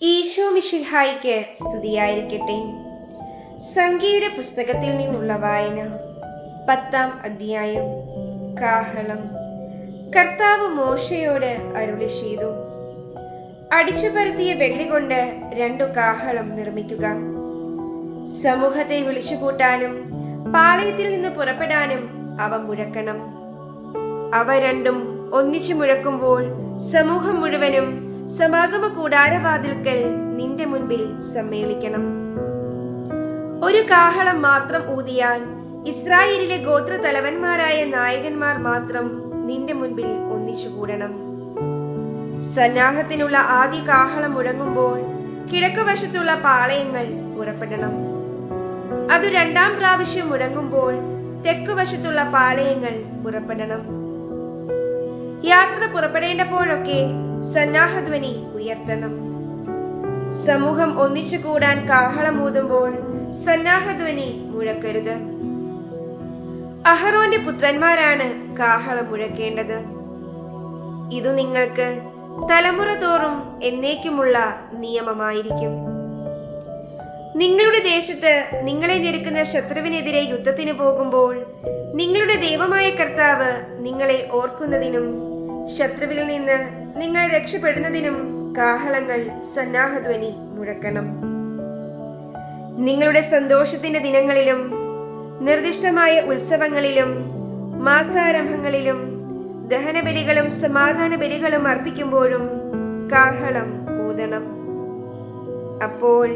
ഈശോ മിശിഹായ്ക്ക് സ്തുതിയായിരിക്കട്ടെ. സംഖ്യയുടെ പുസ്തകത്തിൽ നിന്നുള്ള വായന. 10-ാം അധ്യായം. കാഹളം. കർത്താവ് മോശയോട് അരുളി ചെയ്തു, അടിച്ചു പരത്തിയ വെള്ളി കൊണ്ട് 2 കാഹളം നിർമ്മിക്കുക. സമൂഹത്തെ വിളിച്ചുകൂട്ടാനും പാളയത്തിൽ നിന്ന് പുറപ്പെടാനും അവ മുഴക്കണം. അവ രണ്ടും ഒന്നിച്ചു മുഴക്കുമ്പോൾ സമൂഹം മുഴുവനും സമാഗമ കൂടാരവാതിൽക്കൽ നിന്റെ മുൻപിൽ സമ്മേളിക്കണം. ഒരു കാഹളം മാത്രം ഊതിയാൽ ഇസ്രായേലിലെ ഗോത്ര തലവന്മാരായ നായകന്മാർ മാത്രം നിന്റെ മുൻപിൽ ഒന്നിച്ചുകൂടണം. സന്നാഹത്തിനുള്ള ആദ്യ കാഹളം മുഴങ്ങുമ്പോൾ കിഴക്കുവശത്തുള്ള പാളയങ്ങൾ പുറപ്പെടണം. അത് 2-ാം പ്രാവശ്യം മുഴങ്ങുമ്പോൾ തെക്കുവശത്തുള്ള പാളയങ്ങൾ പുറപ്പെടണം. യാത്ര പുറപ്പെടേണ്ടപ്പോഴൊക്കെ സന്നാഹധ്വനി ഉയർത്തണം. സമൂഹം ഒന്നിച്ചു കൂടാൻ കാഹളമൂതുമ്പോൾ സന്നാഹധ്വനി മുഴക്കരുത്. അഹറോന്റെ പുത്രന്മാരാണ് കാഹളം മുഴക്കേണ്ടത്. ഇതു നിങ്ങൾക്ക് തലമുറ തോറും എന്നേക്കുമുള്ള നിയമമായിരിക്കും. നിങ്ങളുടെ ദേശത്ത് നിങ്ങളെ ഞെരുക്കുന്ന ശത്രുവിനെതിരെ യുദ്ധത്തിന് പോകുമ്പോൾ നിങ്ങളുടെ ദൈവമായ കർത്താവ് നിങ്ങളെ ഓർക്കുന്നതിനും ശത്രുവിൽ നിന്ന് നിങ്ങൾ രക്ഷപ്പെടുന്നതിനും കാഹളങ്ങൾ സന്നാഹധ്വനി മുഴക്കണം. നിങ്ങളുടെ സന്തോഷത്തിന്റെ ദിനങ്ങളിലും നിർദ്ദിഷ്ടമായ ഉത്സവങ്ങളിലും മാസാരംഭങ്ങളിലും ദഹനബലികളും സമാധാന ബലികളും അർപ്പിക്കുമ്പോഴും കാഹളം ഊതണം. അപ്പോൾ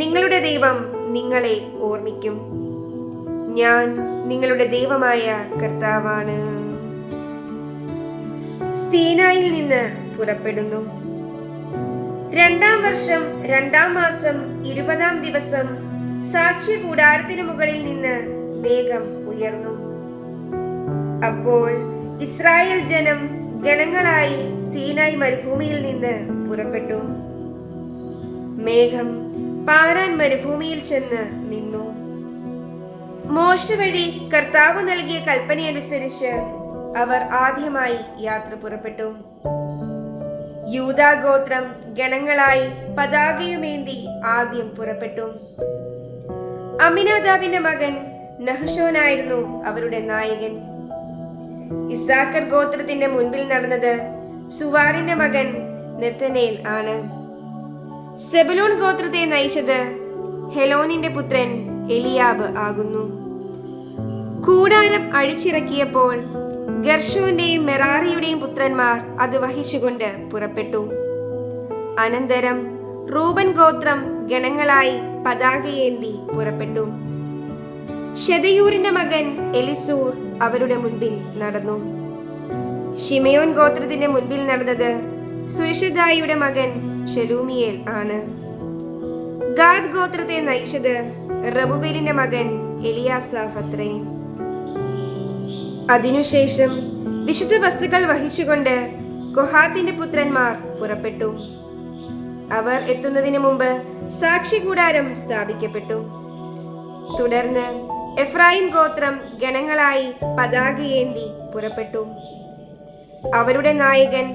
നിങ്ങളുടെ ദൈവം നിങ്ങളെ ഓർമ്മിക്കും. ഞാൻ നിങ്ങളുടെ ദൈവമായ കർത്താവാണ്. സീനായിൽ നിന്ന് പുറപ്പെടുന്നു. 2-ാം വർഷം 2-ാം മാസം 20-ാം ദിവസം സാക്ഷ്യ കൂടാരത്തിനു മുകളിൽ നിന്ന് മേഘം ഉയർന്നു. അപ്പോൾ ഇസ്രായേൽ ജനം ഗണങ്ങളായി സീനായി മരുഭൂമിയിൽ നിന്ന് പുറപ്പെട്ടു. മേഘം പാരാൻ മരുഭൂമിയിൽ ചെന്ന് നിന്നു. മോശ വഴി കർത്താവ് നൽകിയ കൽപ്പനയനുസരിച്ച് അവർ ആദ്യമായി യാത്ര പുറപ്പെട്ടു. യൂദാഗോത്രം ഗണങ്ങളായി പതാകയുമേന്തി ആദ്യം പുറപ്പെട്ടു. അമിനാദാബിന്റെ മകൻ നഹ്ശോനായിരുന്നു അവരുടെ നായകൻ. ഇസ്സാക്കർ ഗോത്രത്തിന്റെ മുൻപിൽ നടന്നത് സുവാറിന്റെ മകൻ നെതനേൽ ആണ്. സെബുലൂൺ ഗോത്രത്തെ നയിച്ചത് ഹെലോനിന്റെ പുത്രൻ എലിയാബ് ആകുന്നു. കൂടാരം അഴിച്ചിറക്കിയപ്പോൾ ഗർഷോന്റെയും മെറാറിയുടെയും പുത്രന്മാർ അത് വഹിച്ചുകൊണ്ട് പുറപ്പെട്ടു. അനന്തരം റൂബൻ ഗോത്രം ഗണങ്ങളായി പതാകയേന്തി പുറപ്പെട്ടു. ഷെദയൂരിന്റെ മകൻ എലിസൂർ അവരുടെ മുൻപിൽ നടന്നു. ഷിമയോൻ ഗോത്രത്തിന്റെ മുൻപിൽ നടന്നത് സുരിഷദായിയുടെ മകൻ ഷെലൂമിയേൽ ആണ്. ഗാദ് ഗോത്രത്തെ നയിച്ചത് റബുവേലിന്റെ മകൻ എലിയാസാഫ് അത്രേ. അതിനുശേഷം വിശുദ്ധ വസ്തുക്കൾ വഹിച്ചുകൊണ്ട് കൊഹാത്തിന്റെ പുത്രന്മാർ പുറപ്പെട്ടു. അവർ എത്തുന്നതിന് മുമ്പ് സാക്ഷി കൂടാരം സ്ഥാപിക്കപ്പെട്ടു. തുടർന്ന് എഫ്രായിം ഗോത്രം ഗണങ്ങളായി പതാകയേന്തി പുറപ്പെട്ടു. അവരുടെ നായകൻ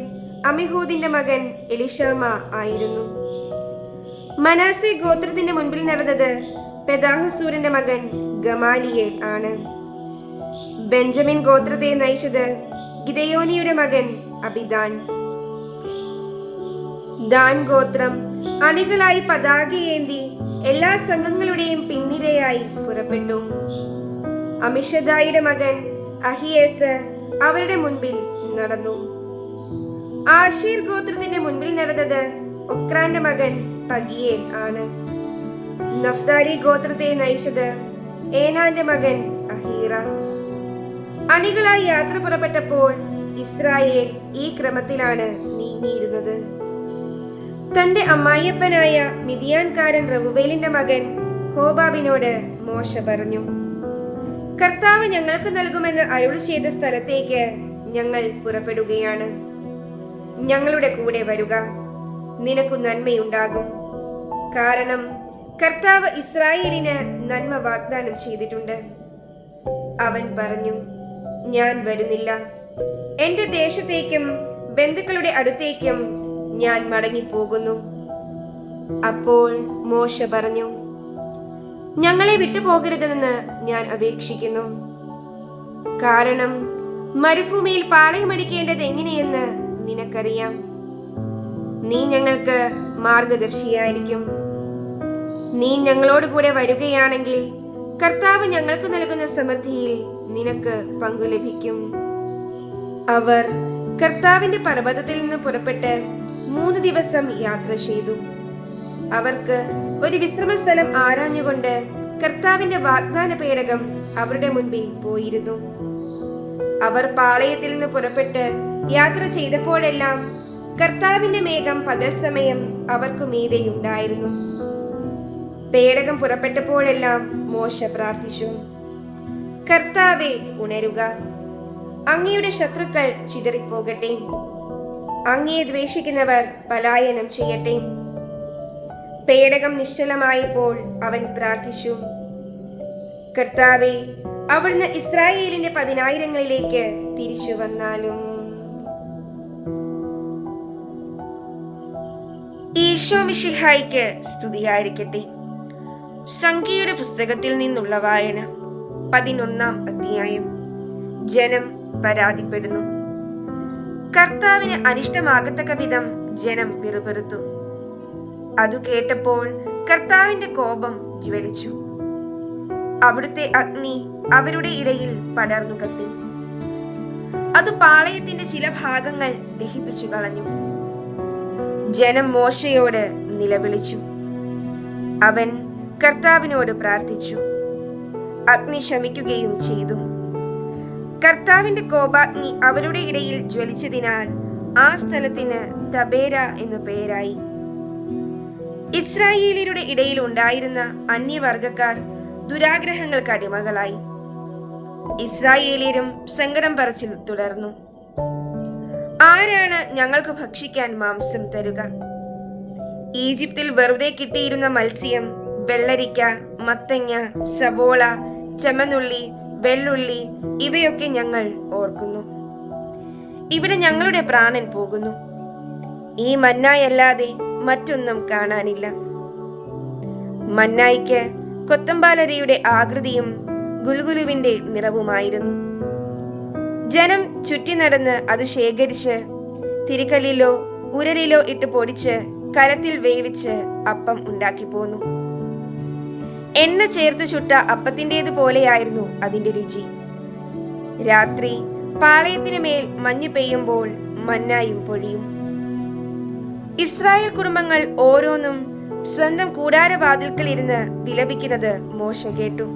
അമിഹൂദിന്റെ മകൻ എലിഷാമ ആയിരുന്നു. മനാസെ ഗോത്രത്തിന്റെ മുൻപിൽ നടന്നത് പെദാഹസൂരിന്റെ മകൻ ഗമാലിയേൽ ആണ്. ബെഞ്ചമിൻ ഗോത്രത്തെ നയിച്ചത് ഗിദയോനിയുടെ മകൻ അബിദാൻ. ദാൻ ഗോത്രം അണികളായി പതാകയേന്തി എല്ലാ സംഘങ്ങളുടെയും പിൻനിരയായി പുറപ്പെട്ടു. അമിഷദായിയുടെ മകൻ അഹിയേസർ അവരുടെ മുൻപിൽ നടന്നു. ആശീർ ഗോത്രത്തിന്റെ മുൻപിൽ നടന്നത് ഒക്രാന്റെ മകൻ പഗിയേൽ ആണ്. നഫ്താലി ഗോത്രത്തെ നയിച്ചത് ഏനാന്റെ മകൻ അഹീറ. അണികളായി യാത്ര പുറപ്പെട്ടപ്പോൾ ഇസ്രായേൽ ഈ ക്രമത്തിലാണ് നീങ്ങിയിരുന്നത്. തന്റെ അമ്മായിയപ്പനായ മിദിയാൻകാരൻ റവുവേലിന്റെ മകൻ ഹോബാബിനോട് മോശ പറഞ്ഞു, കർത്താവ് ഞങ്ങൾക്ക് നൽകുമെന്ന് അരുളി ചെയ്ത സ്ഥലത്തേക്ക് ഞങ്ങൾ പുറപ്പെടുകയാണ്. ഞങ്ങളുടെ കൂടെ വരുക, നിനക്കു നന്മയുണ്ടാകും. കാരണം കർത്താവ് ഇസ്രായേലിന് നന്മ വാഗ്ദാനം ചെയ്തിട്ടുണ്ട്. അവൻ പറഞ്ഞു, ഞാൻ വരുന്നില്ല. എന്റെ ദേശത്തേക്കും ബന്ധുക്കളുടെ അടുത്തേക്കും ഞാൻ മടങ്ങിപ്പോകുന്നു. അപ്പോൾ മോശ പറഞ്ഞു, ഞങ്ങളെ വിട്ടുപോകരുതെന്ന് ഞാൻ അപേക്ഷിക്കുന്നു. കാരണം മരുഭൂമിയിൽ പാളയമടിക്കേണ്ടത് എങ്ങനെയെന്ന് നിനക്കറിയാം. നീ ഞങ്ങൾക്ക് മാർഗദർശിയായിരിക്കും. നീ ഞങ്ങളോട് കൂടെ വരികയാണെങ്കിൽ കർത്താവ് ഞങ്ങൾക്ക് നൽകുന്ന സമൃദ്ധിയിൽ നിനക്ക് പങ്കു ലഭിക്കും. അവർ കർത്താവിന്റെ പർവ്വതത്തിൽ നിന്ന് പുറപ്പെട്ട് 3 ദിവസം യാത്ര ചെയ്തു. അവർക്ക് ഒരു വിശ്രമ സ്ഥലം ആരാഞ്ഞുകൊണ്ട് കർത്താവിന്റെ വാഗ്ദാന പേടകം അവരുടെ മുൻപിൽ പോയിരുന്നു. അവർ പാളയത്തിൽ നിന്ന് പുറപ്പെട്ട് യാത്ര ചെയ്തപ്പോഴെല്ലാം കർത്താവിന്റെ മേഘം പകൽ സമയം അവർക്കു മീതെയുണ്ടായിരുന്നു. പേടകം പുറപ്പെട്ടപ്പോഴെല്ലാം മോശ പ്രാർത്ഥിച്ചു, കർത്താവേ, ഉണരുക. അങ്ങയുടെ ശത്രുക്കൾ ചിതറിപ്പോകട്ടെ. അങ്ങയെ ദ്വേഷിക്കുന്നവർ പലായനം ചെയ്യട്ടെ. പേടകം നിശ്ചലമായപ്പോൾ അവൻ പ്രാർത്ഥിച്ചു, കർത്താവേ, അവിടുന്ന് ഇസ്രായേലിന്റെ 10,000-ങ്ങളിലേക്ക് തിരിച്ചു വന്നാലും. ഈശോ മിശിഹായ്ക്ക് സ്തുതിയായിരിക്കട്ടെ. സംഖ്യയുടെ പുസ്തകത്തിൽ നിന്നുള്ള വായന. 11-ാം അധ്യായം. ജനം പരാതിപ്പെടുന്നു. കർത്താവിന് അനിഷ്ടമാകത്തക്ക വിധം ജനം പിറുപിറുത്തു. അതു കേട്ടപ്പോൾ കർത്താവിന്റെ കോപം ജ്വലിച്ചു. അവിടുത്തെ അഗ്നി അവരുടെ ഇടയിൽ പടർന്നു കത്തി. അത് പാളയത്തിന്റെ ചില ഭാഗങ്ങൾ ദഹിപ്പിച്ചു കളഞ്ഞു. ജനം മോശയോട് നിലവിളിച്ചു. അവൻ കർത്താവിനോട് പ്രാർത്ഥിച്ചു. അഗ്നി ശമിക്കുകയും ചെയ്തു. കർത്താവിന്റെ കോപാഗ്നി അവരുടെ ഇടയിൽ ജ്വലിച്ചതിനാൽ ആ സ്ഥലത്തിന് തബേര എന്നു പേരായി. ഇസ്രായേലിയരുടെ ഇടയിൽ ഉണ്ടായിരുന്ന അന്യവർഗക്കാർ ദുരാഗ്രഹങ്ങൾക്ക് അടിമകളായി. ഇസ്രായേലിയരും സങ്കടം പറച്ചിൽ തുടർന്നു. ആരാണ് ഞങ്ങൾക്ക് ഭക്ഷിക്കാൻ മാംസം തരുക? ഈജിപ്തിൽ വെറുതെ കിട്ടിയിരുന്ന മത്സ്യം, വെള്ളരിക്ക, മത്തങ്ങ, സബോള, ചമന്നുള്ളി, വെള്ളുള്ളി ഇവയൊക്കെ ഞങ്ങൾ ഓർക്കുന്നു. ഇവിടെ ഞങ്ങളുടെ പ്രാണൻ പോകുന്നു. ഈ മന്നായല്ലാതെ മറ്റൊന്നും കാണാനില്ല. മന്നായ്ക്ക് കൊത്തമ്പാലരിയുടെ ആകൃതിയും ഗുൽഗുലുവിന്റെ നിറവുമായിരുന്നു. ജനം ചുറ്റി നടന്ന് അത് ശേഖരിച്ച് തിരികല്ലിലോ ഉരലിലോ ഇട്ട് പൊടിച്ച് കലത്തിൽ വേവിച്ച് അപ്പം ഉണ്ടാക്കി പോന്നു. എണ്ണ ചേർത്ത് ചുട്ട അപ്പത്തിൻ്റെതു പോലെയായിരുന്നു അതിന്റെ രുചി. രാത്രി പാളയത്തിനു മേൽ മഞ്ഞ് പെയ്യുമ്പോൾ മന്നായും പൊഴിയും. ഇസ്രായേൽ കുടുംബങ്ങൾ ഓരോന്നും സ്വന്തം കൂടാരവാതിൽക്കൽ ഇരുന്ന് വിലപിക്കുന്നത് മോശ കേട്ടു.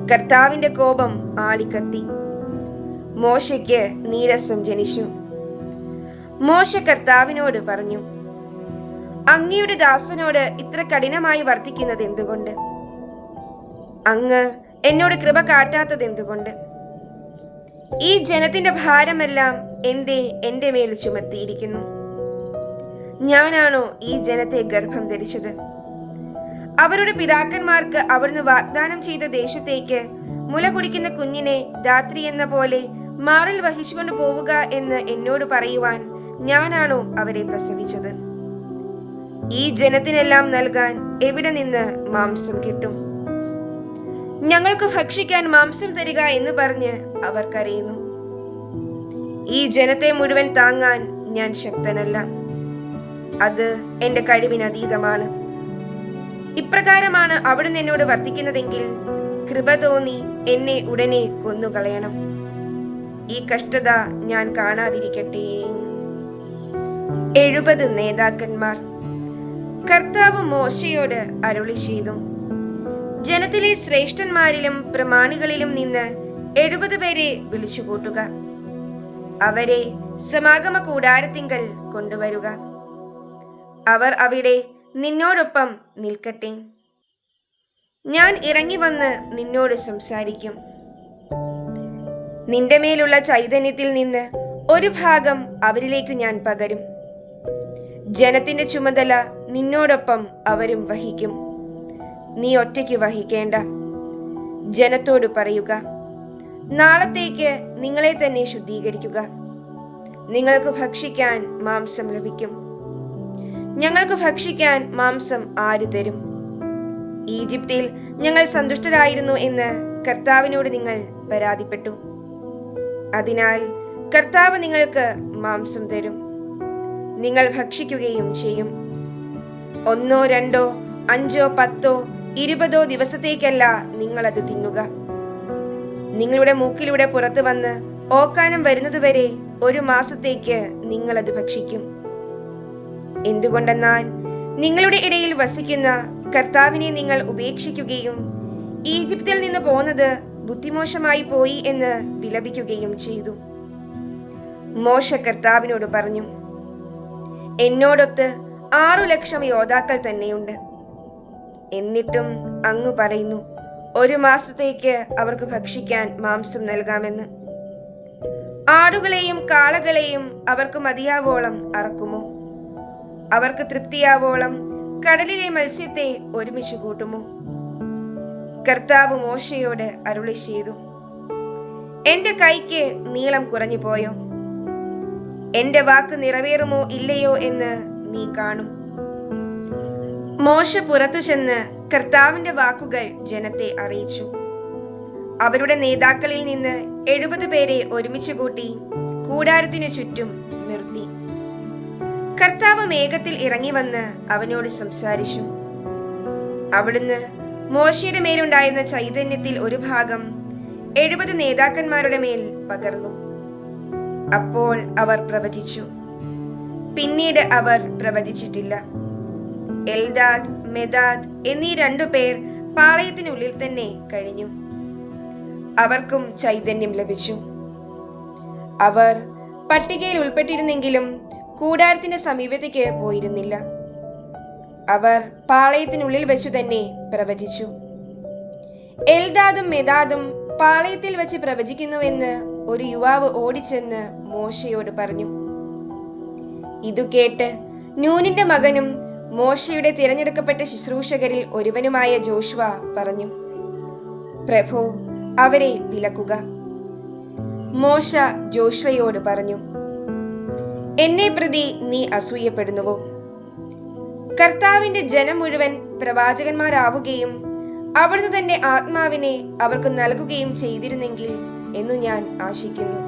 കർത്താവിന്റെ കോപം ആളിക്കത്തി. മോശയ്ക്ക് നീരസം ജനിച്ചു. മോശ കർത്താവിനോട് പറഞ്ഞു, അങ്ങയുടെ ദാസനോട് ഇത്ര കഠിനമായി വർത്തിക്കുന്നത് എന്തുകൊണ്ട്? അങ്ങ് എന്നോട് കൃപ കാട്ടാത്തത് എന്തുകൊണ്ട്? ഈ ജനത്തിന്റെ ഭാരമെല്ലാം എന്റെ മേൽ ചുമത്തിയിരിക്കുന്നു. ഞാനാണോ ഈ ജനത്തെ ഗർഭം ധരിച്ചത്? അവരുടെ പിതാക്കന്മാർക്ക് അവിടുന്ന് വാഗ്ദാനം ചെയ്ത ദേശത്തേക്ക് മുല കുടിക്കുന്ന കുഞ്ഞിനെ രാത്രി എന്ന പോലെ മാറിൽ വഹിച്ചുകൊണ്ട് പോവുക എന്ന് എന്നോട് പറയുവാൻ ഞാനാണോ അവരെ പ്രസവിച്ചത്? ഈ ജനത്തിനെല്ലാം നൽകാൻ എവിടെ നിന്ന് മാംസം കിട്ടും? ഞങ്ങൾക്ക് ഭക്ഷിക്കാൻ മാംസം തരിക എന്ന് പറഞ്ഞ് അവർ കരയുന്നു. ഈ ജനത്തെ മുഴുവൻ താങ്ങാൻ ഞാൻ ശക്തനല്ല. അത് എന്റെ കഴിവിനതീതമാണ്. ഇപ്രകാരമാണ് അവിടുന്ന് എന്നോട് വർത്തിക്കുന്നതെങ്കിൽ കൃപ തോന്നി എന്നെ ഉടനെ കൊന്നുകളയണം. ഈ കഷ്ടത ഞാൻ കാണാതിരിക്കട്ടെ. 70 നേതാക്കന്മാർ. കർത്താവ് മോശയോട് അരുളി ചെയ്തു, ജനത്തിലെ ശ്രേഷ്ഠന്മാരിലും പ്രമാണികളിലും നിന്ന് 70 പേരെ വിളിച്ചുകൂട്ടുക. അവരെ സമാഗമ കൂടാരത്തിങ്കൽ കൊണ്ടുവരുക. അവർ അവിടെ നിന്നോടൊപ്പം നിൽക്കട്ടെ. ഞാൻ ഇറങ്ങി വന്ന് നിന്നോട് സംസാരിക്കും. നിന്റെ മേലുള്ള ചൈതന്യത്തിൽ നിന്ന് ഒരു ഭാഗം അവരിലേക്ക് ഞാൻ പകരും. ജനത്തിന്റെ ചുമതല നിന്നോടൊപ്പം അവരും വഹിക്കും. നീ ഒറ്റയ്ക്ക് വഹിക്കേണ്ട. ജനത്തോട് പറയുക, നാളത്തേക്ക് നിങ്ങളെ തന്നെ ശുദ്ധീകരിക്കുക. നിങ്ങൾക്ക് ഭക്ഷിക്കാൻ മാംസം ലഭിക്കും. ഞങ്ങൾക്ക് ഭക്ഷിക്കാൻ മാംസം ആര് തരും? ഈജിപ്തിൽ ഞങ്ങൾ സന്തുഷ്ടരായിരുന്നു എന്ന് കർത്താവിനോട് നിങ്ങൾ പരാതിപ്പെട്ടു. അതിനാൽ കർത്താവ് നിങ്ങൾക്ക് മാംസം തരും, നിങ്ങൾ ഭക്ഷിക്കുകയും ചെയ്യും. 1, 2, 5, 10, 20 ദിവസത്തേക്കല്ല നിങ്ങൾ അത് തിന്നുക. നിങ്ങളുടെ മൂക്കിലൂടെ പുറത്തു വന്ന് ഓക്കാനം വരുന്നതുവരെ 1 മാസത്തേക്ക് നിങ്ങൾ അത് ഭക്ഷിക്കും. എന്തുകൊണ്ടെന്നാൽ നിങ്ങളുടെ ഇടയിൽ വസിക്കുന്ന കർത്താവിനെ നിങ്ങൾ ഉപേക്ഷിക്കുകയും ഈജിപ്തിൽ നിന്ന് പോന്നത് ബുദ്ധിമോശമായി പോയി എന്ന് വിലപിക്കുകയും ചെയ്തു. മോശ കർത്താവിനോട് പറഞ്ഞു, എന്നോടൊത്ത് 6 ലക്ഷം യോദ്ധാക്കൾ തന്നെയുണ്ട്. എന്നിട്ടും അങ്ങ് പറയുന്നു 1 മാസത്തേക്ക് അവർക്ക് ഭക്ഷിക്കാൻ മാംസം നൽകാമെന്ന്. ആടുകളെയും കാളകളെയും അവർക്ക് മതിയാവോളം അറക്കുമോ? അവർക്ക് തൃപ്തിയാവോളം കടലിലെ മത്സ്യത്തെ ഒരുമിച്ച് കൂട്ടുമോ? കർത്താവ് മോശയോട് അരുളി ചെയ്തു, എന്റെ കൈക്ക് നീളം കുറഞ്ഞു പോയോ? എന്റെ വാക്ക് നിറവേറുമോ ഇല്ലയോ എന്ന് നീ കാണും. മോശ പുറത്തു ചെന്ന് കർത്താവിന്റെ വാക്കുകൾ ജനത്തെ അറിയിച്ചു. അവരുടെ നേതാക്കളിൽ നിന്ന് 70 പേരെ ഒരുമിച്ച് കൂട്ടി കൂടാരത്തിനു ചുറ്റും നിർത്തി. കർത്താവ് മേഘത്തിൽ ഇറങ്ങി വന്ന് അവനോട് സംസാരിച്ചു. അവിടുന്ന് മോശയുടെ മേലുണ്ടായിരുന്ന ചൈതന്യത്തിൽ ഒരു ഭാഗം 70 നേതാക്കന്മാരുടെ മേൽ പകർന്നു. അപ്പോൾ അവർ പ്രവചിച്ചു. പിന്നീട് അവർ പ്രവചിച്ചിട്ടില്ല. എൽദാദ്, മെദാദ് എന്നീ 2 പേർ പാളയത്തിനുള്ളിൽ തന്നെ കഴിഞ്ഞു. അവർക്കും ചൈതന്യം ലഭിച്ചു. അവർ പട്ടികയിൽ ഉൾപ്പെട്ടിരുന്നെങ്കിലും കൂടാരത്തിന്റെ സമീപത്തേക്ക് പോയിരുന്നില്ല. അവർ പാളയത്തിനുള്ളിൽ വെച്ചു തന്നെ പ്രവചിച്ചു. എൽദാദും മെദാദും പാളയത്തിൽ വെച്ച് പ്രവചിക്കുന്നുവെന്ന് ഒരു യുവാവ് ഓടിച്ചെന്ന് മോശയോട് പറഞ്ഞു. ഇതു കേട്ട് നൂനിന്റെ മകനും മോശയുടെ തിരഞ്ഞെടുക്കപ്പെട്ട ശുശ്രൂഷകരിൽ ഒരുവനുമായ ജോഷുവ പറഞ്ഞു, പ്രഭോ, അവരെ വിലക്കുക. മോശ ജോഷുവയോട് പറഞ്ഞു, എന്നെ പ്രതി നീ അസൂയപ്പെടുന്നുവോ? കർത്താവിന്റെ ജനം മുഴുവൻ പ്രവാചകന്മാരാവുകയും അവിടുന്ന് തന്റെ ആത്മാവിനെ അവർക്ക് നൽകുകയും ചെയ്തിരുന്നെങ്കിൽ എന്നു ഞാൻ ആശിക്കുന്നു.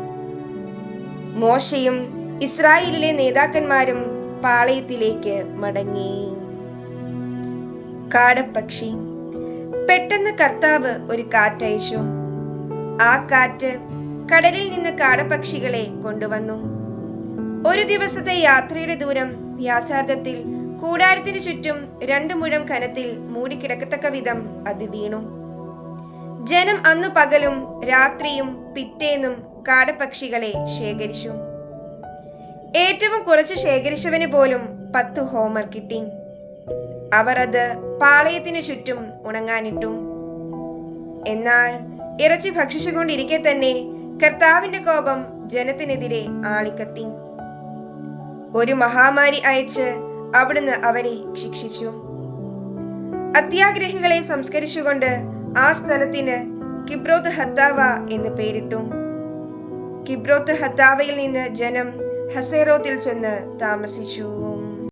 മോശയും ഇസ്രായേലിലെ നേതാക്കന്മാരും പാളയത്തിലേക്ക് മടങ്ങി. കാടപ്പക്ഷി. പെട്ടെന്ന് കർത്താവ് ഒരു കാറ്റയച്ചു. ആ കാറ്റ് കടലിൽ നിന്ന് കാടപ്പക്ഷികളെ കൊണ്ടുവന്നു. 1 ദിവസത്തെ യാത്രയുടെ ദൂരം വ്യാസാർദ്ധത്തിൽ കൂടാരത്തിനു ചുറ്റും 2 മുഴം കനത്തിൽ മൂടിക്കിടക്കത്തക്ക വിധം അത് വീണു. ജനം അന്നു പകലും രാത്രിയും പിറ്റേന്നും കാടപ്പക്ഷികളെ ശേഖരിച്ചു. ഏറ്റവും കുറച്ച് ശേഖരിച്ചവന് പോലും 10 ഹോമർ കിട്ടി. അവർ അത് പാളയത്തിനു ചുറ്റും ഉണങ്ങാനിട്ടു. എന്നാൽ ഇറച്ചി ഭക്ഷിച്ചുകൊണ്ടിരിക്കെ തന്നെ കർത്താവിന്റെ കോപം ജനത്തിനെതിരെ ആളിക്കത്തി. ഒരു മഹാമാരി അയച്ച് അവിടുന്ന് അവരെ ശിക്ഷിച്ചു. അത്യാഗ്രഹികളെ സംസ്കരിച്ചുകൊണ്ട് ആ സ്ഥലത്തിന് കിബ്രോത്ത് ഹത്താവ എന്ന് പേരിട്ടു. കിബ്രോത്ത് ഹത്താവയിൽ നിന്ന് ജനം ഹസേറോത്തിൽ ചെന്ന് താമസിച്ചു.